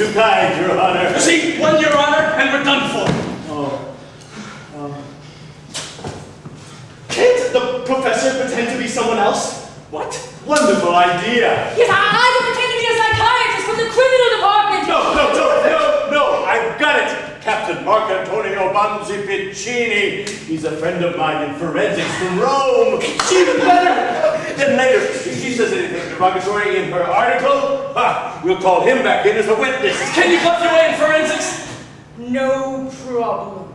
too kind, Your Honor. See, one, Your Honor, and we're done for. Can't the professor pretend to be someone else? What? Wonderful idea. Yes, I can pretend to be a psychiatrist from the criminal department. No, I've got it. Captain Mark Antonio Bonzi Piccini. He's a friend of mine in forensics from Rome. Even better. Then later, if she says anything derogatory in her article, we'll call him back in as a witness. Can you put your way in forensics? No problem.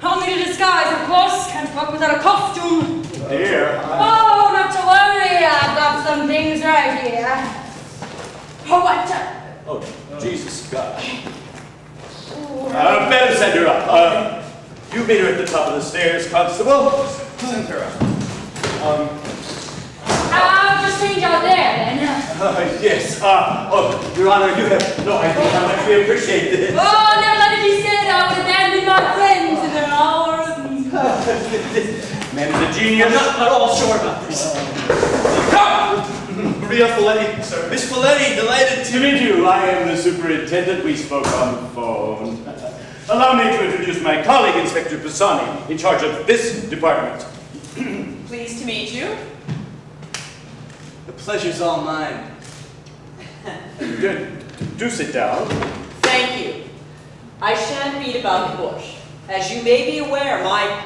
I'll need a disguise, of course. Can't walk without a costume. Dear. Oh, not to worry. I've got some things right here. Oh, what? Oh, Jesus God. Better send her up. You meet her at the top of the stairs, Constable. Send her up. I'll just change out there, then. Yes. Oh, Your Honor, you have no idea how much we appreciate this. Oh, never let it be said I would abandon my friends in their hour of need. Man's a genius. I'm not at all sure about this. Come! Maria Folletti, sir. Miss Folletti, delighted To meet you. I am the superintendent. We spoke on the phone. Allow me to introduce my colleague, Inspector Pisani, in charge of this department. Pleased to meet you. The pleasure's all mine. Do sit down. Thank you. I shan't beat about the bush. As you may be aware, my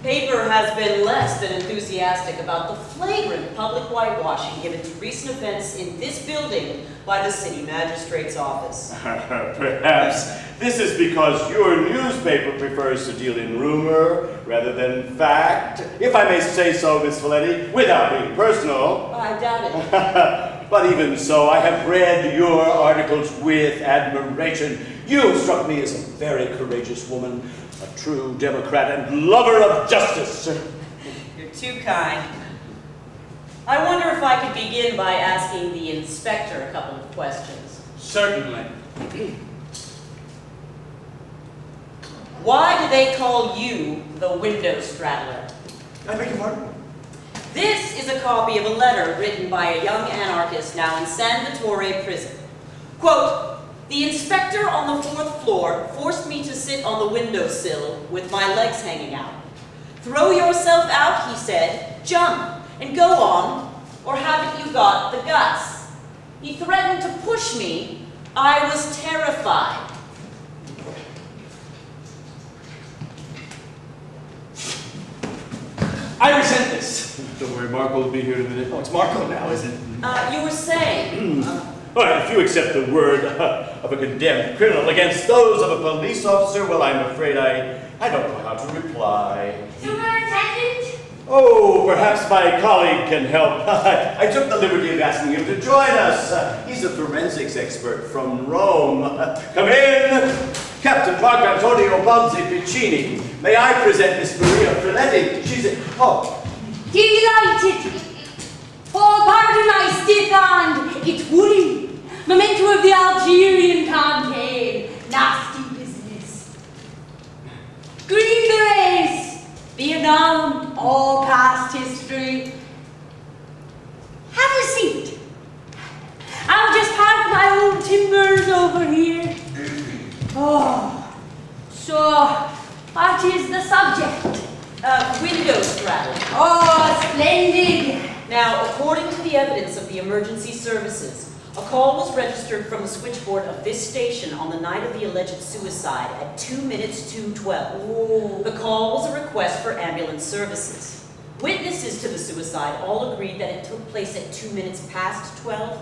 paper has been less than enthusiastic about the flagrant public whitewashing given to recent events in this building by the city magistrate's office. Perhaps this is because your newspaper prefers to deal in rumor rather than fact, if I may say so, Miss Folletti, without being personal. I doubt it. But even so, I have read your articles with admiration. You struck me as a very courageous woman, a true Democrat and lover of justice. You're too kind. I wonder if I could begin by asking the inspector a couple of questions. Certainly. Why do they call you the window straddler? I beg your pardon? This is a copy of a letter written by a young anarchist now in San Vittore prison. Quote, "The inspector on the 4th floor forced me to sit on the windowsill with my legs hanging out. Throw yourself out, he said, jump, and go on, or haven't you got the guts? He threatened to push me. I was terrified." I resent this. Don't worry, Marco will be here in a minute. Oh, it's Marco now, isn't it? You were saying... All right, if you accept the word of a condemned criminal against those of a police officer, well, I'm afraid I don't know how to reply. Superintendent? Oh, perhaps my colleague can help. I took the liberty of asking him to join us. He's a forensics expert from Rome. Come in, Captain Mark Antonio Bonzi Piccini. May I present Miss Maria Folletti? She's a... Oh. Delighted. Oh, pardon my stiff hand. It's Woody. Memento of the Algerian campaign. Nasty business. Green Berets. Vietnam. All past history. Have a seat. I'll just park my old timbers over here. Oh. So, what is the subject? Window straddle. Oh, splendid. Now, according to the evidence of the emergency services, a call was registered from the switchboard of this station on the night of the alleged suicide at 2 minutes to 12. Oh. The call was a request for ambulance services. Witnesses to the suicide all agreed that it took place at 2 minutes past 12.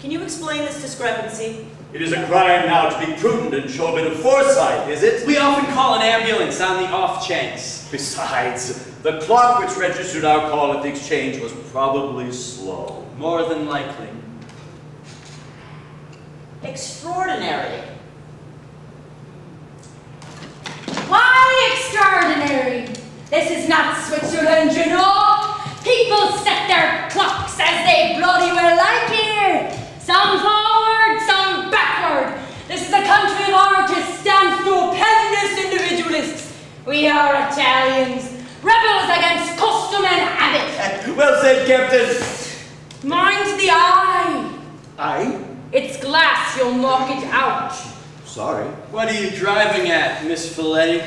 Can you explain this discrepancy? It is a crime now to be prudent and show a bit of foresight, is it? We often call an ambulance on the off chance. Besides, the clock which registered our call at the exchange was probably slow. More than likely. Extraordinary. Why extraordinary? This is not Switzerland, you know. People set their clocks as they bloody well like here. Some forward, some backward. This is a country of artists and stupendous individualists. We are Italians, rebels against custom and habit. Well said, Captain. Mine's the eye. I? It's glass, you'll knock it out. Sorry. What are you driving at, Miss Folletti?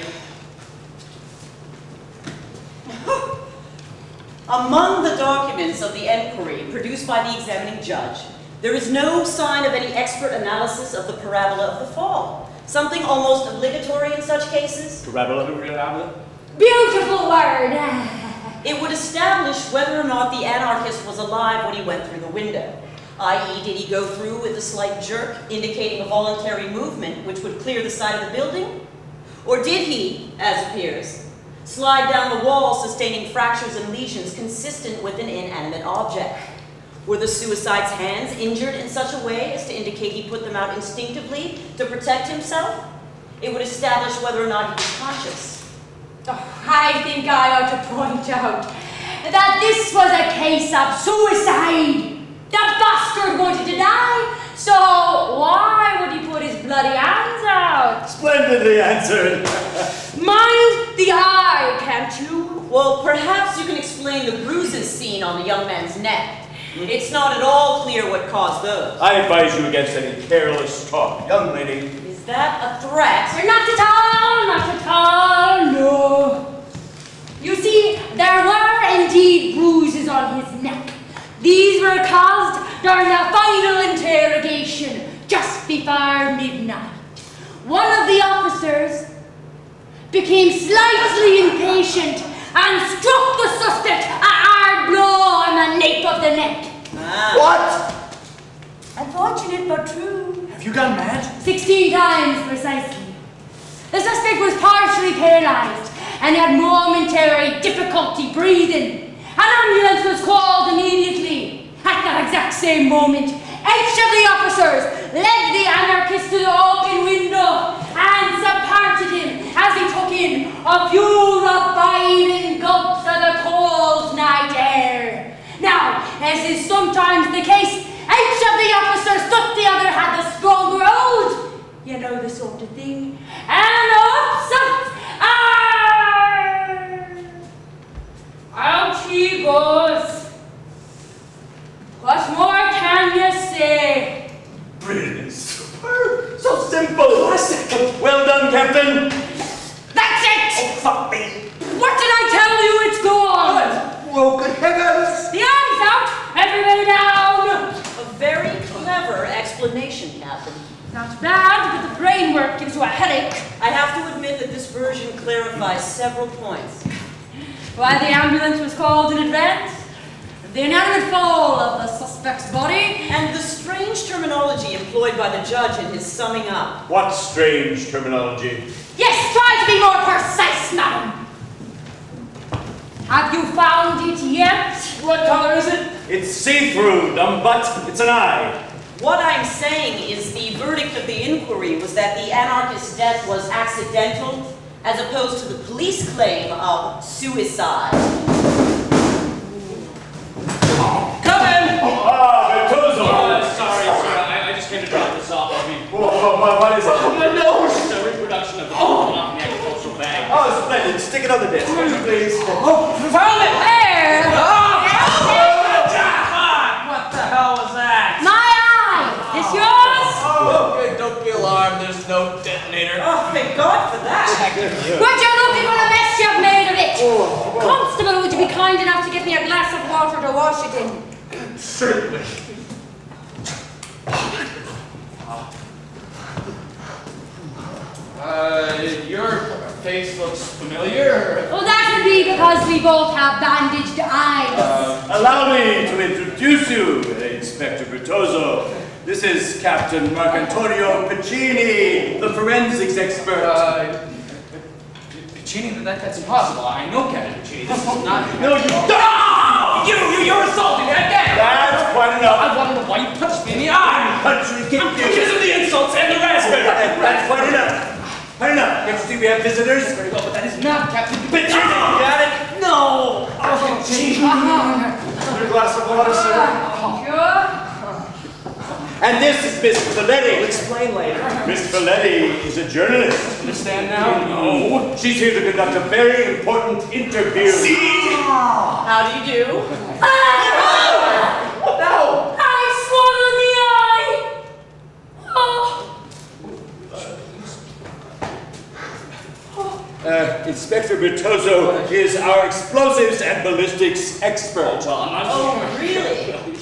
Among the documents of the inquiry produced by the examining judge, there is no sign of any expert analysis of the parabola of the fall. Something almost obligatory in such cases. Parabola? Beautiful word. It would establish whether or not the anarchist was alive when he went through the window. I.e., did he go through with a slight jerk, indicating a voluntary movement which would clear the side of the building? Or did he, as appears, slide down the wall, sustaining fractures and lesions consistent with an inanimate object? Were the suicide's hands injured in such a way as to indicate he put them out instinctively to protect himself? It would establish whether or not he was conscious. Oh, I think I ought to point out that this was a case of suicide. The bastard wanted to die, so why would he put his bloody hands out? Splendidly answered. Mind the eye, can't you? Well, perhaps you can explain the bruises seen on the young man's neck. It's not at all clear what caused those. I advise you against any careless talk, young lady. Is that a threat? Not at all, no. You see, there were indeed bruises on his neck. These were caused during the final interrogation, just before midnight. One of the officers became slightly impatient and struck the suspect a hard blow on the nape of the neck. What? Unfortunate but true. Have you gone mad? 16 times precisely. The suspect was partially paralyzed and had momentary difficulty breathing. An ambulance was called immediately. At the exact same moment, each of the officers led the anarchist to the open window and supported him as he took in a few reviving gulps of the cold night air. Now, as is sometimes the case, each of the officers thought the other had the stronger hold. You know the sort of thing. And out he goes. What more can you say? Brilliant, superb, so simple. Classic. Well done, Captain. That's it! Oh, fuck me. What did I tell you? It's gone. Oh, good heavens. The arm's out. Everybody down. A very clever explanation, Captain. Not bad, but the brain work gives you a headache. I have to admit that this version clarifies several points. Why the ambulance was called in advance, the inanimate fall of the suspect's body, And the strange terminology employed by the judge in his summing up. What strange terminology. Yes, try to be more precise, madam. Have you found it yet? What color is it? It's see-through, dumb butt. It's an eye. What I'm saying is the verdict of the inquiry was that the anarchist's death was accidental, as opposed to the police claim of suicide. Come in! Bertozzo. Sorry, sir. I just came to drop this off. What is it? No! It's a reproduction of the off the agricultural bag. Oh, splendid. Stick it on the desk, please. Oh, found it! There! What the hell was that? My eye! This yours? Okay, don't be alarmed. There's no detonator. Oh, thank God for that. Would you look at what a mess you've made of it? Constable, would you be kind enough to give me a glass of water to wash it in? Certainly. Your face looks familiar. Well, that would be because we both have bandaged eyes. Allow me to introduce you, Inspector Bertozzo. This is Captain Marcantonio Piccini, the forensics expert. Piccini, that's impossible. I know Captain Piccini. This is not... No, you don't! You're assaulting me again! That's quite enough. I wanted to why you punched me in the eye! Punch me, kick you. Because of the insults and the raspberry! That's quite enough. Quite enough. Can't you see we have visitors? Very well, but that is not Captain Piccini, you got it? No! Oh, gee. Another glass of water, sir. Sure. And this is Miss Folletti. We'll explain later. Miss Folletti is a journalist. Understand now? No. She's here to conduct a very important interview. See? How do you do? No! I swallowed the eye! Inspector Bertozzo is our explosives and ballistics expert. Oh, really?